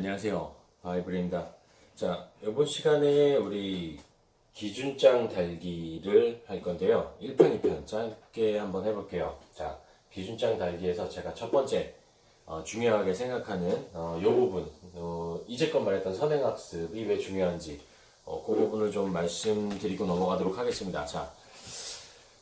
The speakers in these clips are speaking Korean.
안녕하세요. 바이블입니다. 자, 이번 시간에 우리 기준장 달기를 할 건데요. 1편, 2편 짧게 한번 해볼게요. 자, 기준장 달기에서 제가 첫 번째 중요하게 생각하는 요 부분, 이제껏 말했던 선행학습이 왜 중요한지 그 부분을 좀 말씀드리고 넘어가도록 하겠습니다. 자,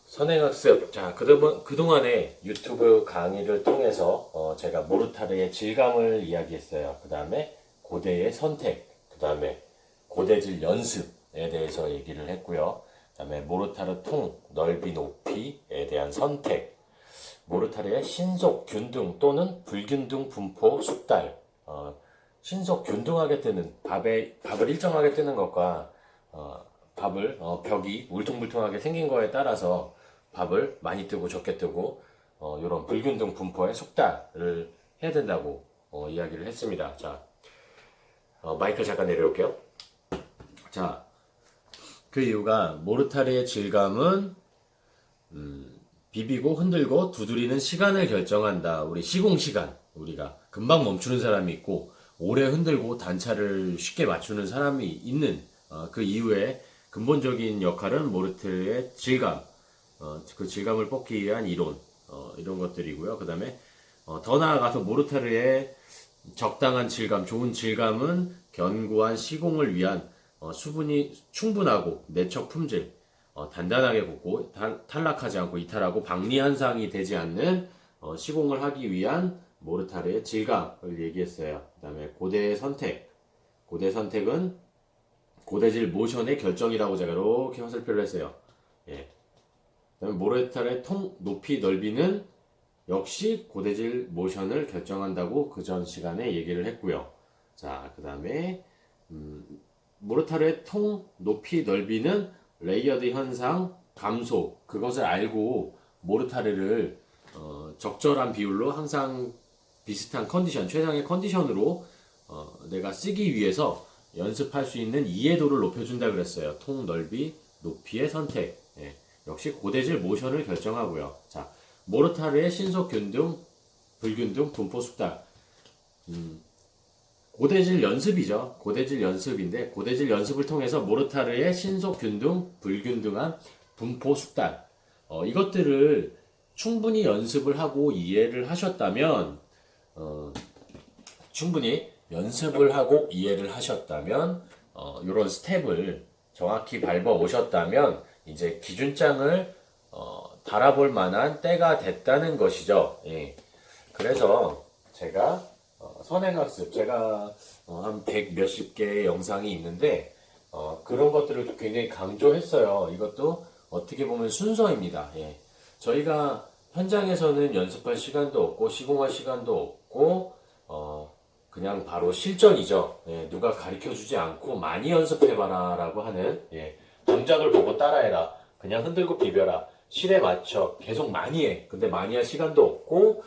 선행학습. 자, 그동안에 유튜브 강의를 통해서 제가 모르타르의 질감을 이야기했어요. 그 다음에 고대의 선택, 그 다음에 고대질 연습에 대해서 얘기를 했고요. 그 다음에 모르타르 통, 넓이, 높이에 대한 선택, 모르타르의 신속, 균등 또는 불균등 분포, 숙달, 신속, 균등하게 뜨는, 밥을 일정하게 뜨는 것과 밥을 벽이 울퉁불퉁하게 생긴 거에 따라서 밥을 많이 뜨고 적게 뜨고 이런 불균등 분포의 속달을 해야 된다고 이야기를 했습니다. 자, 마이크 잠깐 내려올게요. 자, 그 이유가 모르타르의 질감은 비비고 흔들고 두드리는 시간을 결정한다. 우리 시공시간, 우리가 금방 멈추는 사람이 있고 오래 흔들고 단차를 쉽게 맞추는 사람이 있는 그 이유에 근본적인 역할은 모르타르의 질감, 그 질감을 뽑기 위한 이론, 이런 것들이고요. 그 다음에 더 나아가서 모르타르의 적당한 질감, 좋은 질감은 견고한 시공을 위한 수분이 충분하고 내적 품질, 단단하게 굽고 탈락하지 않고 이탈하고 박리 현상이 되지 않는 시공을 하기 위한 모르타르의 질감을 얘기했어요. 그 다음에 고대의 선택, 고대 선택은 고대질 모션의 결정이라고 제가 이렇게 화살표를 했어요. 예. 그다음에 모르타르의 통, 높이, 넓이는 역시 고대질 모션을 결정한다고 그 전 시간에 얘기를 했고요. 자, 그 다음에 모르타르의 통, 높이, 넓이는 레이어드 현상, 감소, 그것을 알고 모르타르를 적절한 비율로 항상 비슷한 컨디션, 최상의 컨디션으로 내가 쓰기 위해서 연습할 수 있는 이해도를 높여준다 그랬어요. 통, 넓이, 높이의 선택. 예. 역시 고대질 모션을 결정하고요. 자, 모르타르의 신속 균등, 불균등, 분포 숙달. 고대질 연습이죠. 고대질 연습인데 고대질 연습을 통해서 모르타르의 신속 균등, 불균등한 분포 숙달. 이것들을 충분히 연습을 하고 이해를 하셨다면 충분히 연습을 하고 이해를 하셨다면 이런 스텝을 정확히 밟아 오셨다면 이제 기준장을 달아볼 만한 때가 됐다는 것이죠. 예. 그래서 제가 선행학습, 제가 한 100 몇십 개의 영상이 있는데 그런 것들을 굉장히 강조했어요. 이것도 어떻게 보면 순서입니다. 예. 저희가 현장에서는 연습할 시간도 없고 시공할 시간도 없고 그냥 바로 실전이죠. 예, 누가 가르쳐주지 않고 많이 연습해봐라 라고 하는, 예, 동작을 보고 따라해라. 그냥 흔들고 비벼라. 실에 맞춰. 계속 많이 해. 근데 많이 할 시간도 없고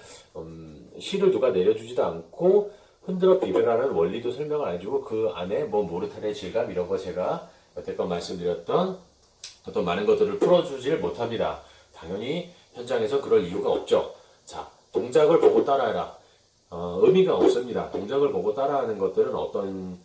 실을 누가 내려주지도 않고 흔들어 비벼라는 원리도 설명을 안 해주고 그 안에 뭐 모르타르의 질감 이런 거 제가 여태껏 말씀드렸던 어떤 많은 것들을 풀어주질 못합니다. 당연히 현장에서 그럴 이유가 없죠. 자, 동작을 보고 따라해라. 의미가 없습니다. 동작을 보고 따라하는 것들은 어떤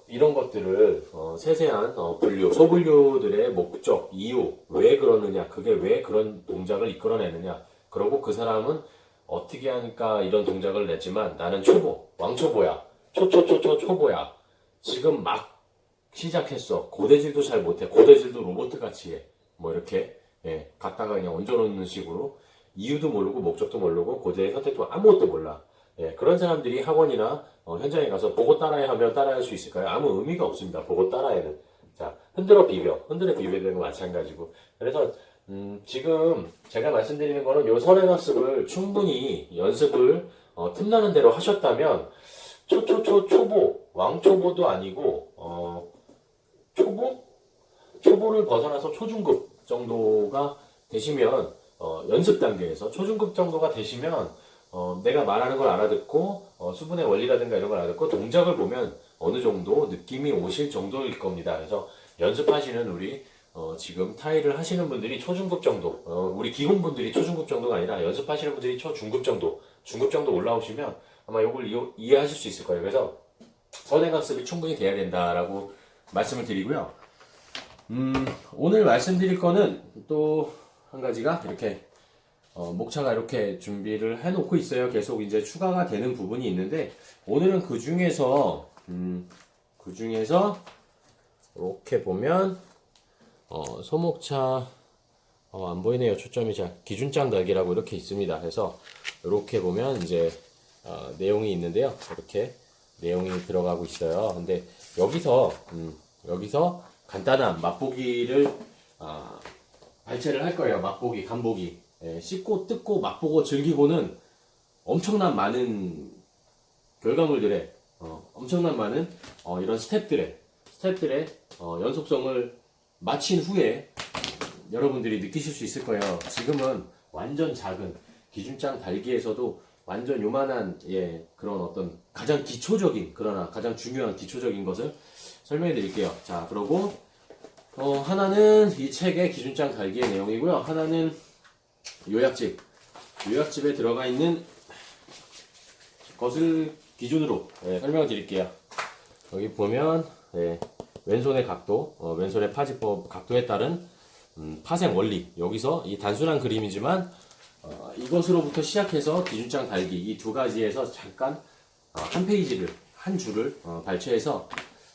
이런 것들을 세세한 분류, 소분류들의 목적, 이유, 왜 그러느냐, 그게 왜 그런 동작을 이끌어내느냐, 그러고 그 사람은 어떻게 하니까 이런 동작을 냈지만 나는 초보, 왕초보야, 초보야. 지금 막 시작했어. 고대질도 잘 못해. 고대질도 로봇같이 해. 뭐 이렇게, 예, 갖다가 그냥 얹어놓는 식으로 이유도 모르고 목적도 모르고 고대의 선택도 아무것도 몰라. 예, 그런 사람들이 학원이나 현장에 가서 보고 따라해 하면 따라할 수 있을까요? 아무 의미가 없습니다. 보고 따라해는. 자, 흔들어 비벼야 되는 거 마찬가지고. 그래서 지금 제가 말씀드리는 거는 요 선행학습을 충분히 연습을 틈나는 대로 하셨다면 초보, 왕초보도 아니고 초보를 벗어나서 초중급 정도가 되시면 연습 단계에서 초중급 정도가 되시면 내가 말하는 걸 알아듣고 수분의 원리라든가 이런 걸 알아듣고 동작을 보면 어느 정도 느낌이 오실 정도일 겁니다. 그래서 연습하시는 우리 지금 타일을 하시는 분들이 초중급 정도, 우리 기공분들이 초중급 정도가 아니라 연습하시는 분들이 초중급 정도, 중급 정도 올라오시면 아마 이걸 이해하실 수 있을 거예요. 그래서 선행학습이 충분히 돼야 된다라고 말씀을 드리고요. 오늘 말씀드릴 거는 또 한 가지가 이렇게 목차가 이렇게 준비를 해놓고 있어요. 계속 이제 추가가 되는 부분이 있는데 오늘은 그 중에서 이렇게 보면 소목차 안 보이네요. 초점이 잘 기준장 달기라고 이렇게 있습니다. 그래서 이렇게 보면 이제 내용이 있는데요. 이렇게 내용이 들어가고 있어요. 근데 여기서 간단한 맛보기를 발췌를 할 거예요. 맛보기, 간보기. 예, 씹고 뜯고 맛보고 즐기고는 엄청난 많은 결과물들의 엄청난 많은 이런 스텝들의 연속성을 마친 후에 여러분들이 느끼실 수 있을 거예요. 지금은 완전 작은 기준장 달기에서도 완전 요만한 그런 어떤 가장 기초적인 그러나 가장 중요한 기초적인 것을 설명해 드릴게요. 자, 그러고 하나는 이 책의 기준장 달기의 내용이고요. 하나는 요약집에 들어가 있는 것을 기준으로 설명을 드릴게요. 여기 보면 왼손의 각도, 왼손의 파지법 각도에 따른 파생 원리. 여기서 이 단순한 그림이지만 이것으로부터 시작해서 기준장 달기 이 두 가지에서 잠깐 한 페이지를 한 줄을 발췌해서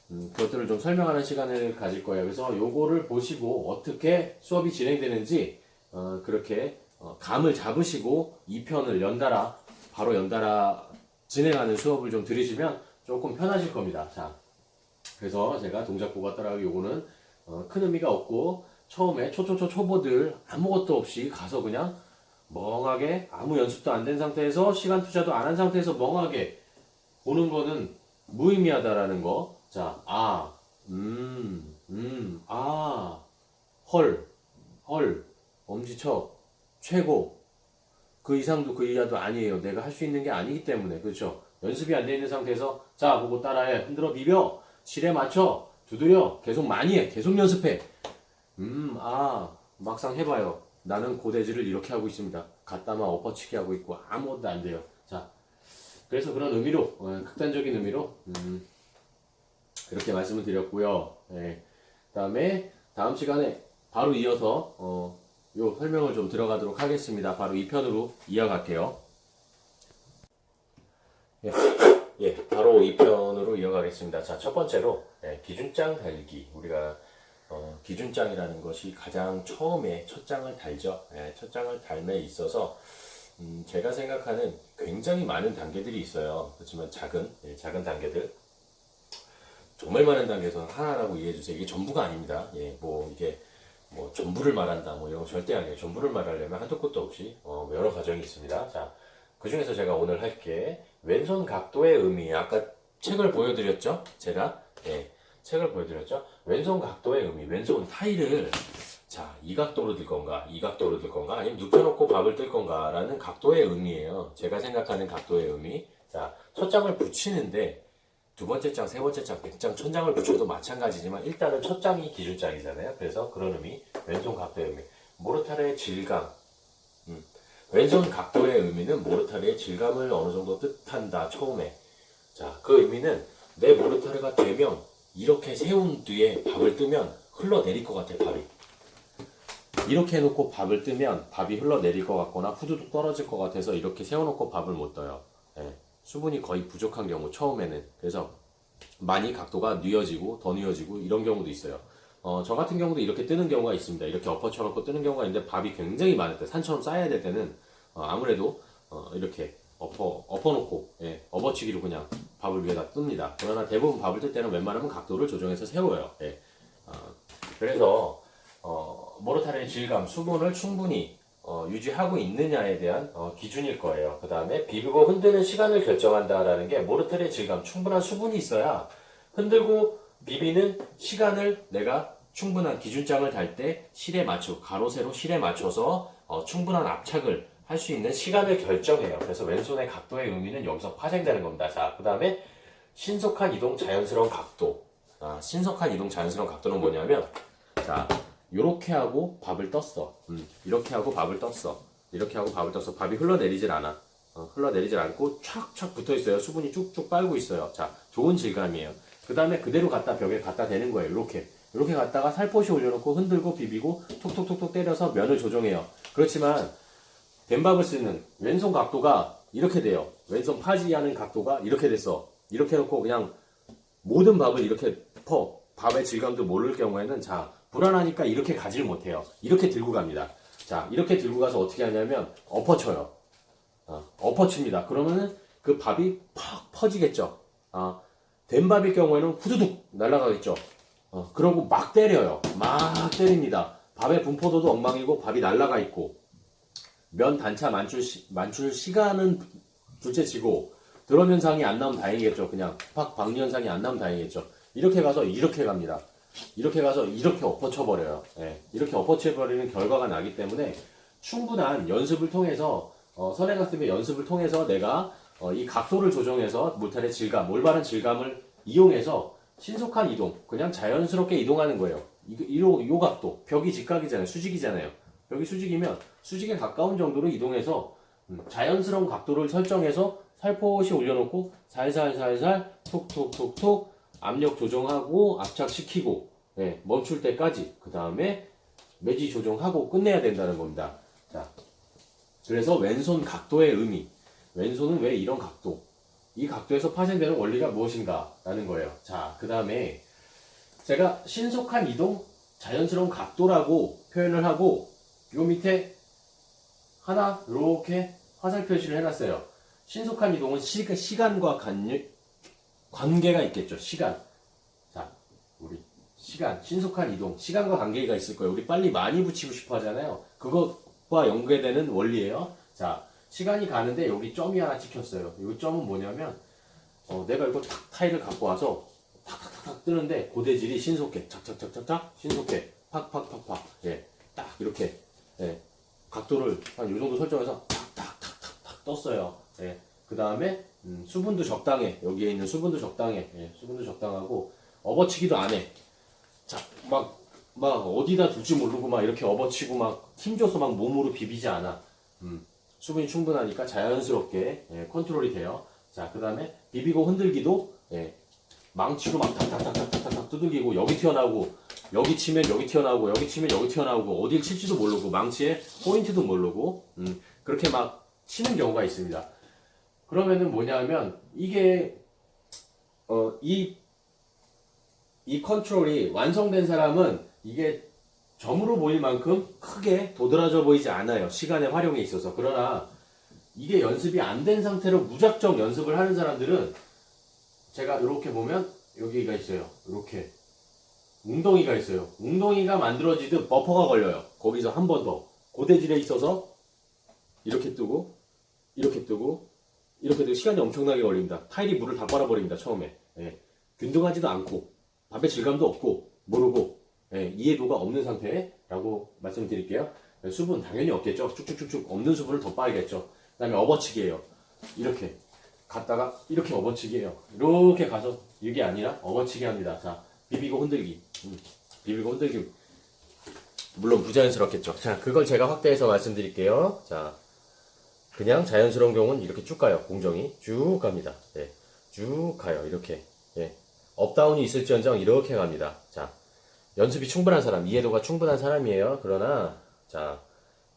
그것들을 좀 설명하는 시간을 가질 거예요. 그래서 요거를 보시고 어떻게 수업이 진행되는지 그렇게 감을 잡으시고 2편을 바로 연달아 진행하는 수업을 좀 들으시면 조금 편하실 겁니다. 자, 그래서 제가 동작보가 따라가기 요거는 큰 의미가 없고 처음에 초보들 아무것도 없이 가서 그냥 멍하게 아무 연습도 안 된 상태에서 시간 투자도 안 한 상태에서 멍하게 보는 거는 무의미하다라는 거. 자, 헐, 엄지척, 최고. 그 이상도 그 이하도 아니에요. 내가 할 수 있는 게 아니기 때문에. 그렇죠? 연습이 안 돼 있는 상태에서 자, 보고 따라해. 흔들어 비벼. 실에 맞춰. 두드려. 계속 많이 해. 계속 연습해. 막상 해봐요. 나는 고대지를 이렇게 하고 있습니다. 갖다만 엎어치기 하고 있고 아무것도 안 돼요. 자, 그래서 그런 의미로, 극단적인 의미로, 이렇게 말씀을 드렸고요. 다음 시간에 바로 이어서, 요 설명을 좀 들어가도록 하겠습니다. 바로 2편으로 이어갈게요. 바로 2편으로 이어가겠습니다. 자, 첫 번째로, 기준장 달기. 우리가, 기준장이라는 것이 가장 처음에 첫 장을 달죠. 첫 장을 달에 있어서, 제가 생각하는 굉장히 많은 단계들이 있어요. 그렇지만 작은 단계들. 정말 많은 단계에서는 하나라고 이해해주세요. 이게 전부가 아닙니다. 이게 전부를 말한다, 이런 거 절대 아니에요. 전부를 말하려면 한도 끝도 없이, 여러 과정이 있습니다. 자, 그 중에서 제가 오늘 할 게, 왼손 각도의 의미. 아까 책을 보여드렸죠? 제가, 책을 보여드렸죠? 왼손 각도의 의미. 왼손 타일을, 자, 이 각도로 들 건가, 이 각도로 들 건가, 아니면 눕혀놓고 밥을 뜰 건가, 라는 각도의 의미예요. 제가 생각하는 각도의 의미. 자, 첫 장을 붙이는데, 두 번째 장, 세 번째 장, 100장, 1000장을 붙여도 마찬가지지만 일단은 첫 장이 기준장이잖아요. 그래서 그런 의미, 왼손 각도의 의미, 모르타르의 질감. 왼손 각도의 의미는 모르타르의 질감을 어느 정도 뜻한다, 처음에. 자, 그 의미는 내 모르타르가 되면 이렇게 세운 뒤에 밥을 뜨면 흘러내릴 것 같아, 밥이. 이렇게 해놓고 밥을 뜨면 밥이 흘러내릴 것 같거나 후두둑 떨어질 것 같아서 이렇게 세워놓고 밥을 못 떠요. 수분이 거의 부족한 경우, 처음에는. 그래서 많이 각도가 뉘어지고 더 뉘어지고 이런 경우도 있어요. 저 같은 경우도 이렇게 뜨는 경우가 있습니다. 이렇게 엎어쳐놓고 뜨는 경우가 있는데 밥이 굉장히 많을 때, 산처럼 쌓여야 될 때는 아무래도 이렇게 엎어놓고 업어치기로 그냥 밥을 위에다 뜹니다. 그러나 대부분 밥을 뜰 때는 웬만하면 각도를 조정해서 세워요. 그래서 모르타르의 질감, 수분을 충분히 유지하고 있느냐에 대한 기준일 거예요. 그 다음에 비비고 흔드는 시간을 결정한다라는 게 모르타르의 질감, 충분한 수분이 있어야 흔들고 비비는 시간을 내가 충분한 기준장을 달 때 실에 맞춰, 가로 세로 실에 맞춰서 충분한 압착을 할 수 있는 시간을 결정해요. 그래서 왼손의 각도의 의미는 여기서 파생되는 겁니다. 자, 그 다음에 신속한 이동 자연스러운 각도. 신속한 이동 자연스러운 각도는 뭐냐면, 자, 요렇게 하고 밥을 떴어. 이렇게 하고 밥을 떴어. 이렇게 하고 밥을 떴어. 밥이 흘러내리질 않아. 흘러내리질 않고 촥촥 붙어 있어요. 수분이 쭉쭉 빨고 있어요. 자, 좋은 질감이에요. 그 다음에 그대로 갖다 벽에 갖다 대는 거예요. 이렇게 갖다가 살포시 올려놓고 흔들고 비비고 톡톡톡톡 때려서 면을 조정해요. 그렇지만 덴밥을 쓰는 왼손 각도가 이렇게 돼요. 왼손 파지하는 각도가 이렇게 됐어. 이렇게 해놓고 그냥 모든 밥을 이렇게 퍼. 밥의 질감도 모를 경우에는 자, 불안하니까 이렇게 가지를 못해요. 이렇게 들고 갑니다. 자, 이렇게 들고 가서 어떻게 하냐면 엎어쳐요. 엎어칩니다. 그러면은 그 밥이 팍 퍼지겠죠. 된 밥일 경우에는 후두둑 날아가겠죠. 그러고 막 때려요. 막 때립니다. 밥의 분포도도 엉망이고 밥이 날아가 있고 면 단차 만출 시간은 둘째치고 드럼 현상이 안 나오면 다행이겠죠. 그냥 팍 박리 현상이 안 나오면 다행이겠죠. 이렇게 가서 이렇게 갑니다. 이렇게 가서 이렇게 엎어쳐버려요. 예, 이렇게 엎어쳐버리는 결과가 나기 때문에 충분한 연습을 통해서 선행학습의 연습을 통해서 내가 이 각도를 조정해서 물살의 질감, 올바른 질감을 이용해서 신속한 이동, 그냥 자연스럽게 이동하는 거예요. 요 각도, 벽이 직각이잖아요. 수직이잖아요. 벽이 수직이면 수직에 가까운 정도로 이동해서 자연스러운 각도를 설정해서 살포시 올려놓고 살살살살 톡톡톡톡 압력 조정하고 압착시키고 멈출 때까지 그 다음에 매지 조정하고 끝내야 된다는 겁니다. 자, 그래서 왼손 각도의 의미, 왼손은 왜 이런 각도, 이 각도에서 파생되는 원리가 무엇인가 라는 거예요. 자, 그 다음에 제가 신속한 이동, 자연스러운 각도라고 표현을 하고 요 밑에 하나 이렇게 화살 표시를 해놨어요. 신속한 이동은 시간과 관계가 있겠죠. 시간. 자, 우리 시간, 신속한 이동, 시간과 관계가 있을 거예요. 우리 빨리 많이 붙이고 싶어 하잖아요. 그것과 연계되는 원리예요. 자, 시간이 가는데 여기 점이 하나 찍혔어요. 이 점은 뭐냐면 내가 이거 타일을 갖고 와서 탁탁탁탁 뜨는데 고대질이 신속해. 착착착착착 신속해. 팍팍팍팍. 예, 딱 이렇게 각도를 한 요 정도 설정해서 탁탁탁탁탁 떴어요. 예. 그 다음에 수분도 적당해. 여기에 있는 수분도 적당해. 예, 수분도 적당하고 업어치기도 안 해. 자, 막 어디다 둘지 모르고 막 이렇게 업어치고 막 힘줘서 막 몸으로 비비지 않아. 수분이 충분하니까 자연스럽게 컨트롤이 돼요. 자, 그 다음에 비비고 흔들기도 망치로 막 탁탁탁탁탁탁 두들기고 여기 튀어나오고 여기 치면 여기 튀어나오고 여기 치면 여기 튀어나오고 어딜 칠지도 모르고 망치의 포인트도 모르고 그렇게 막 치는 경우가 있습니다. 그러면은 뭐냐면 이게 이 컨트롤이 완성된 사람은 이게 점으로 보일 만큼 크게 도드라져 보이지 않아요. 시간의 활용에 있어서. 그러나 이게 연습이 안 된 상태로 무작정 연습을 하는 사람들은 제가 이렇게 보면 여기가 있어요. 이렇게 웅덩이가 있어요. 웅덩이가 만들어지듯 버퍼가 걸려요. 거기서 한 번 더 고대질에 있어서 이렇게 뜨고 이렇게 뜨고 이렇게 뜨고 시간이 엄청나게 걸립니다. 타일이 물을 다 빨아버립니다. 처음에 균등하지도 않고 밥의 질감도 없고 모르고 이해도가 없는 상태라고 말씀드릴게요. 수분 당연히 없겠죠. 쭉쭉쭉쭉 없는 수분을 더 빨겠죠. 그 다음에 업어치기예요. 이렇게 갔다가 이렇게 업어치기예요. 이렇게 가서 이게 아니라 업어치기 합니다. 자, 비비고 흔들기. 비비고 흔들기. 물론 부자연스럽겠죠. 자, 그걸 제가 확대해서 말씀드릴게요. 자, 그냥 자연스러운 경우는 이렇게 쭉 가요. 공정이 쭉 갑니다. 쭉 가요. 이렇게. 업다운이 있을지언정 이렇게 갑니다. 자, 연습이 충분한 사람, 이해도가 충분한 사람이에요. 그러나 자,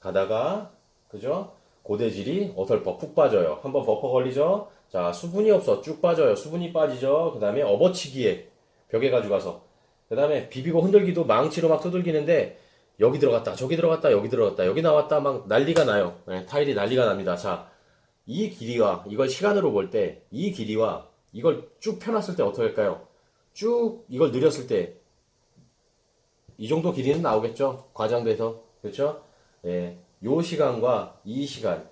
가다가 그죠? 고대질이 어설퍼 푹 빠져요. 한번 버퍼 걸리죠? 자, 수분이 없어. 쭉 빠져요. 수분이 빠지죠? 그 다음에 업어치기에 벽에 가져가서 그 다음에 비비고 흔들기도 망치로 막 두들기는데 여기 들어갔다 저기 들어갔다 여기 들어갔다 여기 나왔다 막 난리가 나요. 타일이 난리가 납니다. 자, 이 길이와 이걸 시간으로 볼 때 이 길이와 이걸 쭉 펴놨을 때 어떻게 할까요? 쭉 이걸 늘렸을 때 이 정도 길이는 나오겠죠? 과장돼서. 그렇죠? 요 시간과 이 시간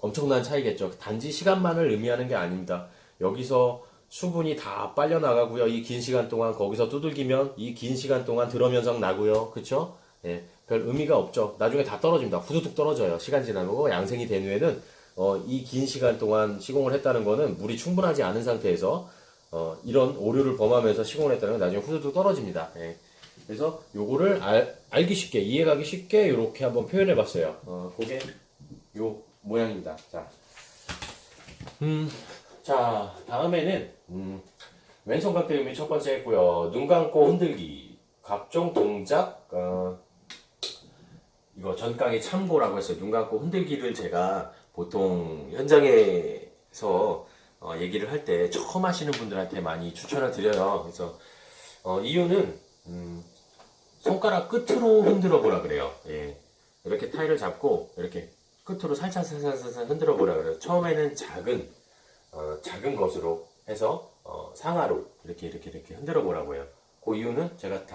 엄청난 차이겠죠. 단지 시간만을 의미하는 게 아닙니다. 여기서 수분이 다 빨려 나가고요. 이 긴 시간 동안 거기서 두들기면 이 긴 시간 동안 드럼 현상 나고요. 그쵸? 별 의미가 없죠. 나중에 다 떨어집니다. 후두둑 떨어져요. 시간 지나고 양생이 된 후에는 이 긴 시간 동안 시공을 했다는 거는 물이 충분하지 않은 상태에서 이런 오류를 범하면서 시공을 했다는 건 나중에 후두둑 떨어집니다. 그래서 요거를 알기 쉽게 이해가기 쉽게 이렇게 한번 표현해 봤어요. 그게 요 모양입니다. 자, 다음에는 왼손 각대음이 첫 번째 했고요. 눈 감고 흔들기, 각종 동작, 이거 전 강의 참고라고 했어요. 눈 감고 흔들기를 제가 보통 현장에서 얘기를 할 때 처음 하시는 분들한테 많이 추천을 드려요. 그래서 이유는 손가락 끝으로 흔들어 보라 그래요. 예. 이렇게 타일을 잡고 이렇게 끝으로 살짝 흔들어 보라 그래요. 처음에는 작은 것으로 해서 상하로 이렇게 흔들어 보라고 해요. 그 이유는 제가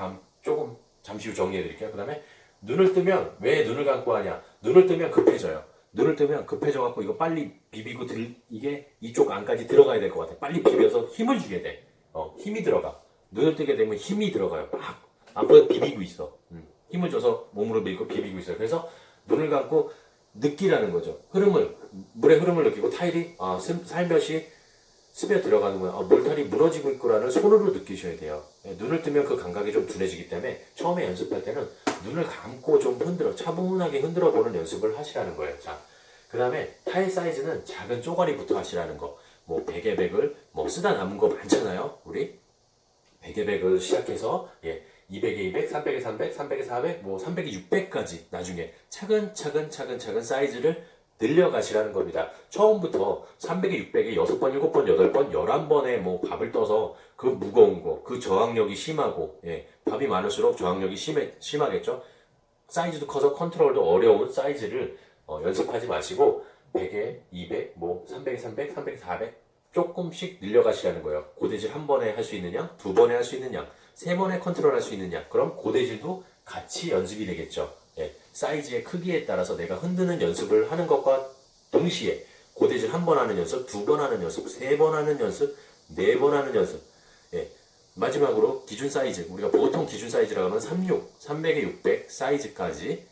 조금 잠시 후 정리해 드릴게요. 그 다음에 눈을 뜨면 왜 눈을 감고 하냐? 눈을 뜨면 급해져요. 눈을 뜨면 급해져 갖고 이거 빨리 비비고 이게 이쪽 안까지 들어가야 될 것 같아. 빨리 비벼서 힘을 주게 돼. 힘이 들어가. 눈을 뜨게 되면 힘이 들어가요. 막 앞으로 비비고 있어. 힘을 줘서 몸으로 밀고 비비고 있어요. 그래서 눈을 감고 느끼라는 거죠. 물의 흐름을 느끼고 타일이 살며시 스며 들어가는구나. 물타리 무너지고 있구나를 손으로 느끼셔야 돼요. 눈을 뜨면 그 감각이 좀 둔해지기 때문에 처음에 연습할 때는 눈을 감고 좀 차분하게 흔들어 보는 연습을 하시라는 거예요. 자, 그 다음에 타일 사이즈는 작은 쪼가리부터 하시라는 거. 뭐 베개백을 쓰다 남은 거 많잖아요. 우리 베개백을 시작해서 200에 200, 300에 300, 300에 400, 300에 600까지 나중에 차근차근 사이즈를 늘려가시라는 겁니다. 처음부터 300에 600에 6번, 7번, 8번, 11번에 밥을 떠서 그 무거운 거, 그 저항력이 심하고, 밥이 많을수록 저항력이 심하겠죠? 사이즈도 커서 컨트롤도 어려운 사이즈를 연습하지 마시고, 100에 200, 300에 300, 300에 400, 조금씩 늘려가시라는 거예요. 고대질 한 번에 할 수 있는 양, 두 번에 할 수 있는 양, 세 번에 컨트롤 할 수 있는 양, 그럼 고대질도 같이 연습이 되겠죠. 사이즈의 크기에 따라서 내가 흔드는 연습을 하는 것과 동시에 고대질 한 번 하는 연습, 두 번 하는 연습, 세 번 하는 연습, 네 번 하는 연습. 마지막으로 기준 사이즈, 우리가 보통 기준 사이즈라고 하면 36, 300에 600 사이즈까지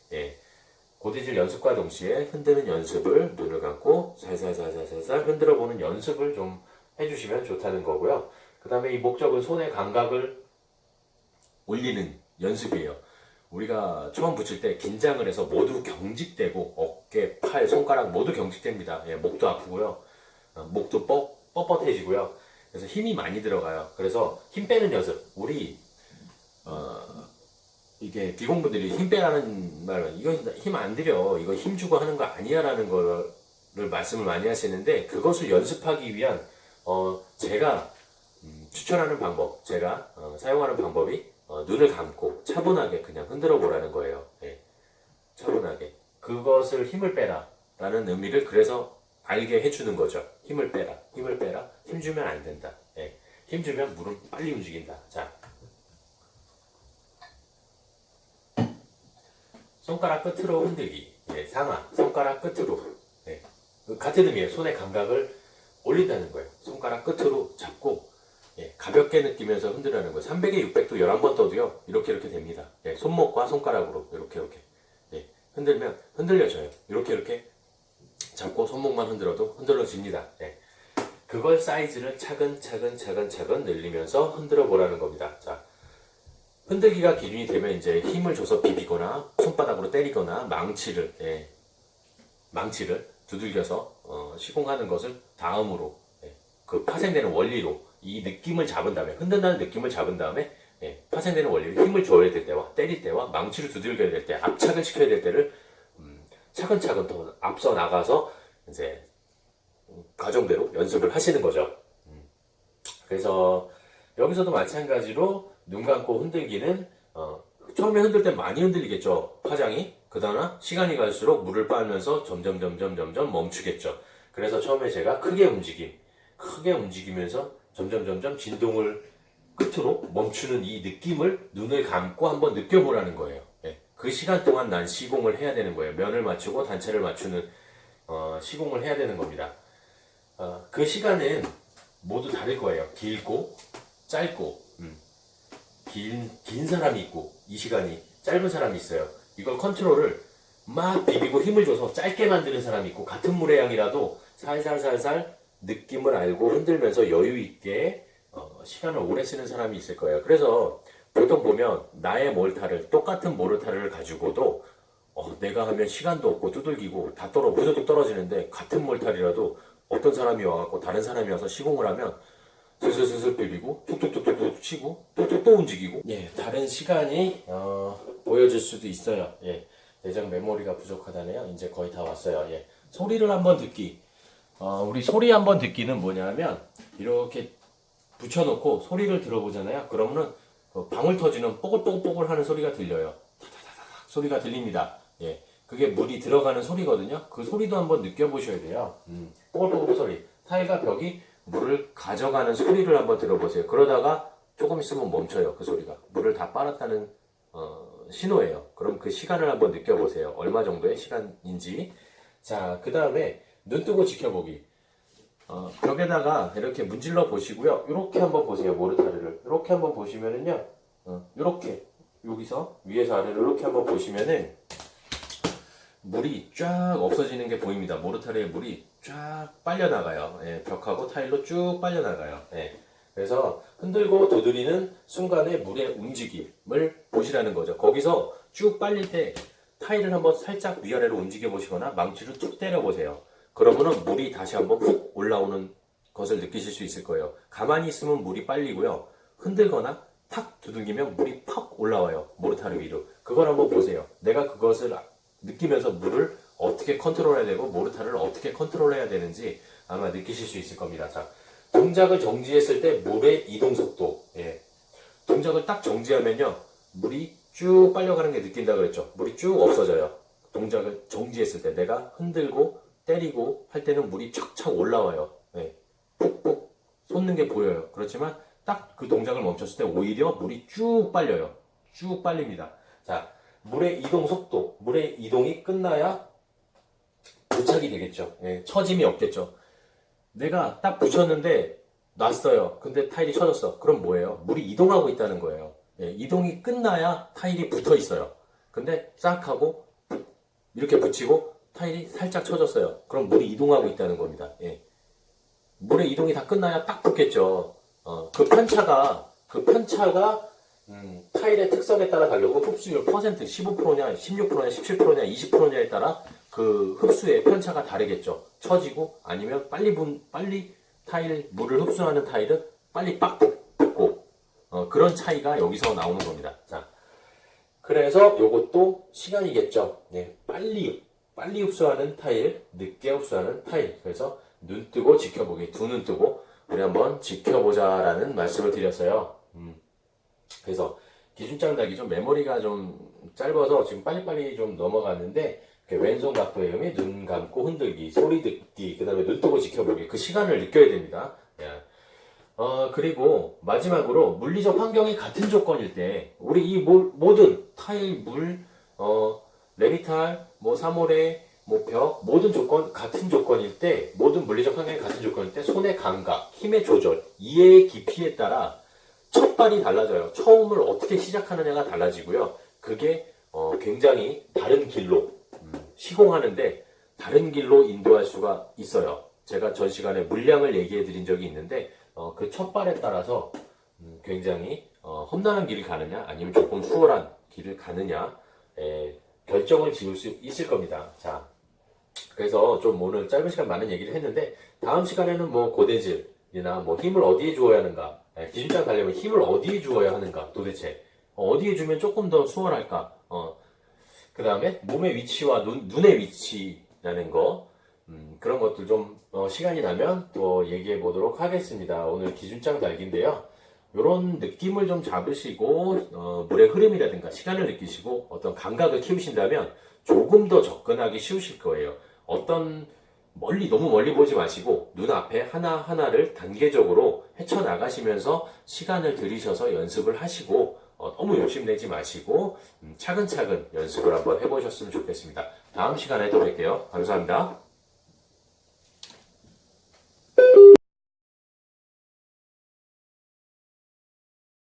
고대질 연습과 동시에 흔드는 연습을 눈을 감고 살살 흔들어 보는 연습을 좀 해주시면 좋다는 거고요. 그 다음에 이 목적은 손의 감각을 올리는 연습이에요. 우리가 처음 붙일 때 긴장을 해서 모두 경직되고 어깨, 팔, 손가락 모두 경직됩니다. 목도 아프고요. 목도 뻣뻣해지고요. 그래서 힘이 많이 들어가요. 그래서 힘 빼는 연습. 우리 이게 비공부들이 힘 빼라는 말은 이거 힘 안 들여. 이거 힘 주고 하는 거 아니야 라는 거를 말씀을 많이 하시는데 그것을 연습하기 위한 제가 추천하는 방법, 제가 사용하는 방법이 눈을 감고 차분하게 그냥 흔들어 보라는 거예요. 차분하게. 그것을 힘을 빼라 라는 의미를 그래서 알게 해주는 거죠. 힘을 빼라. 힘 주면 안 된다. 힘 주면 물은 빨리 움직인다. 자, 손가락 끝으로 흔들기. 상하. 손가락 끝으로. 같은 의미예요. 손의 감각을 올린다는 거예요. 손가락 끝으로 잡고 가볍게 느끼면서 흔들라는 거예요. 300에 600도 11번 떠도요. 이렇게 됩니다. 손목과 손가락으로 이렇게 흔들면 흔들려져요. 이렇게 잡고 손목만 흔들어도 흔들어집니다. 그걸 사이즈를 차근 늘리면서 흔들어 보라는 겁니다. 자, 흔들기가 기준이 되면 이제 힘을 줘서 비비거나 손바닥으로 때리거나 망치를 두들겨서 시공하는 것을 다음으로 그 파생되는 원리로 이 느낌을 잡은 다음에 흔든다는 느낌을 잡은 다음에 파생되는 원리를 힘을 줘야 될 때와 때릴 때와 망치를 두들겨야 될 때 압착을 시켜야 될 때를 차근차근 더 앞서 나가서 이제 과정대로 연습을 하시는 거죠. 그래서 여기서도 마찬가지로 눈 감고 흔들기는 처음에 흔들 때 많이 흔들리겠죠. 파장이. 그러나 시간이 갈수록 물을 빨면서 점점 멈추겠죠. 그래서 처음에 제가 크게 움직이면서 점점 진동을 끝으로 멈추는 이 느낌을 눈을 감고 한번 느껴보라는 거예요. 그 시간 동안 난 시공을 해야 되는 거예요. 면을 맞추고 단차를 맞추는 시공을 해야 되는 겁니다. 그 시간은 모두 다를 거예요. 길고 짧고 긴 사람이 있고 이 시간이 짧은 사람이 있어요. 이걸 컨트롤을 막 비비고 힘을 줘서 짧게 만드는 사람이 있고 같은 물의 양이라도 살살 느낌을 알고 흔들면서 여유 있게 시간을 오래 쓰는 사람이 있을 거예요. 그래서 보통 보면 나의 몰타를 똑같은 모르타를 가지고도 내가 하면 시간도 없고 두들기고 다 부서도 떨어지는데 같은 몰탈이라도 어떤 사람이 와갖고 다른 사람이 와서 시공을 하면 슬슬슬슬 빌리고 툭툭툭툭 치고 또 움직이고 다른 시간이 보여질 수도 있어요. 내장 메모리가 부족하다네요. 이제 거의 다 왔어요. 소리를 한번 듣기. 우리 소리 한번 듣기는 뭐냐면 이렇게 붙여놓고 소리를 들어보잖아요. 그러면은 방울 터지는 뽀글뽀글 하는 소리가 들려요. 타다다닥 소리가 들립니다. 그게 물이 들어가는 소리거든요. 그 소리도 한번 느껴보셔야 돼요. 뽀글뽀글 소리. 타일과 벽이 물을 가져가는 소리를 한번 들어보세요. 그러다가 조금 있으면 멈춰요. 그 소리가. 물을 다 빨았다는 신호예요. 그럼 그 시간을 한번 느껴보세요. 얼마 정도의 시간인지. 자, 그 다음에 눈 뜨고 지켜보기. 벽에다가 이렇게 문질러 보시고요. 이렇게 한번 보세요. 모르타르를. 이렇게 한번 보시면은요. 이렇게 여기서 위에서 아래로 이렇게 한번 보시면은 물이 쫙 없어지는 게 보입니다. 모르타르의 물이 쫙 빨려나가요. 벽하고 타일로 쭉 빨려나가요. 그래서 흔들고 두드리는 순간에 물의 움직임을 보시라는 거죠. 거기서 쭉 빨릴 때 타일을 한번 살짝 위아래로 움직여 보시거나 망치로 툭 때려 보세요. 그러면은 물이 다시 한번 훅 올라오는 것을 느끼실 수 있을 거예요. 가만히 있으면 물이 빨리고요. 흔들거나 탁 두들기면 물이 팍 올라와요. 모르타르 위로. 그걸 한번 보세요. 내가 그것을 느끼면서 물을 어떻게 컨트롤해야 되고 모르타르를 어떻게 컨트롤해야 되는지 아마 느끼실 수 있을 겁니다. 자, 동작을 정지했을 때 물의 이동 속도. 동작을 딱 정지하면요. 물이 쭉 빨려가는 게 느낀다 그랬죠. 물이 쭉 없어져요. 동작을 정지했을 때 내가 흔들고 때리고 할 때는 물이 촥촥 올라와요. 푹푹 솟는 게 보여요. 그렇지만 딱 그 동작을 멈췄을 때 오히려 물이 쭉 빨려요. 쭉 빨립니다. 자, 물의 이동 속도, 물의 이동이 끝나야 도착이 되겠죠. 처짐이 없겠죠. 내가 딱 붙였는데 놨어요. 근데 타일이 쳐졌어. 그럼 뭐예요? 물이 이동하고 있다는 거예요. 이동이 끝나야 타일이 붙어 있어요. 근데 싹 하고 이렇게 붙이고 타일이 살짝 쳐졌어요. 그럼 물이 이동하고 있다는 겁니다. 물의 이동이 다 끝나야 딱 붙겠죠. 그 편차가 타일의 특성에 따라 다르고 흡수율 퍼센트 15%냐, 16%냐, 17%냐, 20%냐에 따라 그 흡수의 편차가 다르겠죠. 처지고 아니면 빨리 타일 물을 흡수하는 타일은 빨리 빡 붙고 그런 차이가 여기서 나오는 겁니다. 자, 그래서 요것도 시간이겠죠. 빨리 흡수하는 타일, 늦게 흡수하는 타일. 그래서 눈 뜨고 지켜보기, 두 눈 뜨고 우리 한번 지켜보자라는 말씀을 드렸어요. 그래서 기준장 달기 좀 메모리가 좀 짧아서 지금 빨리빨리 좀 넘어갔는데 왼손 각도의 의미, 눈 감고 흔들기, 소리 듣기, 그 다음에 눈 뜨고 지켜보기. 그 시간을 느껴야 됩니다. 그리고 마지막으로 물리적 환경이 같은 조건일 때 우리 이 모든 타일, 물, 레미탈, 사모레, 벽, 모든 조건 같은 조건일 때, 모든 물리적 환경이 같은 조건일 때 손의 감각, 힘의 조절, 이해의 깊이에 따라 첫 발이 달라져요. 처음을 어떻게 시작하느냐가 달라지고요. 그게 굉장히 다른 길로 시공하는데 다른 길로 인도할 수가 있어요. 제가 전 시간에 물량을 얘기해 드린 적이 있는데 그 첫 발에 따라서 굉장히 험난한 길을 가느냐 아니면 조금 수월한 길을 가느냐 결정을 지을 수 있을 겁니다. 자, 그래서 좀 오늘 짧은 시간 많은 얘기를 했는데 다음 시간에는 고대질이나 힘을 어디에 주어야 하는가, 기준장 가려면 힘을 어디에 주어야 하는가, 도대체 어디에 주면 조금 더 수월할까, 그 다음에 몸의 위치와 눈의 위치라는 거, 그런 것들 좀 시간이 나면 또 얘기해 보도록 하겠습니다. 오늘 기준장 달기인데요. 이런 느낌을 좀 잡으시고 물의 흐름이라든가 시간을 느끼시고 어떤 감각을 키우신다면 조금 더 접근하기 쉬우실 거예요. 너무 멀리 보지 마시고 눈앞에 하나하나를 단계적으로 헤쳐나가시면서 시간을 들이셔서 연습을 하시고 너무 욕심내지 마시고 차근차근 연습을 한번 해보셨으면 좋겠습니다. 다음 시간에 또 뵐게요. 감사합니다.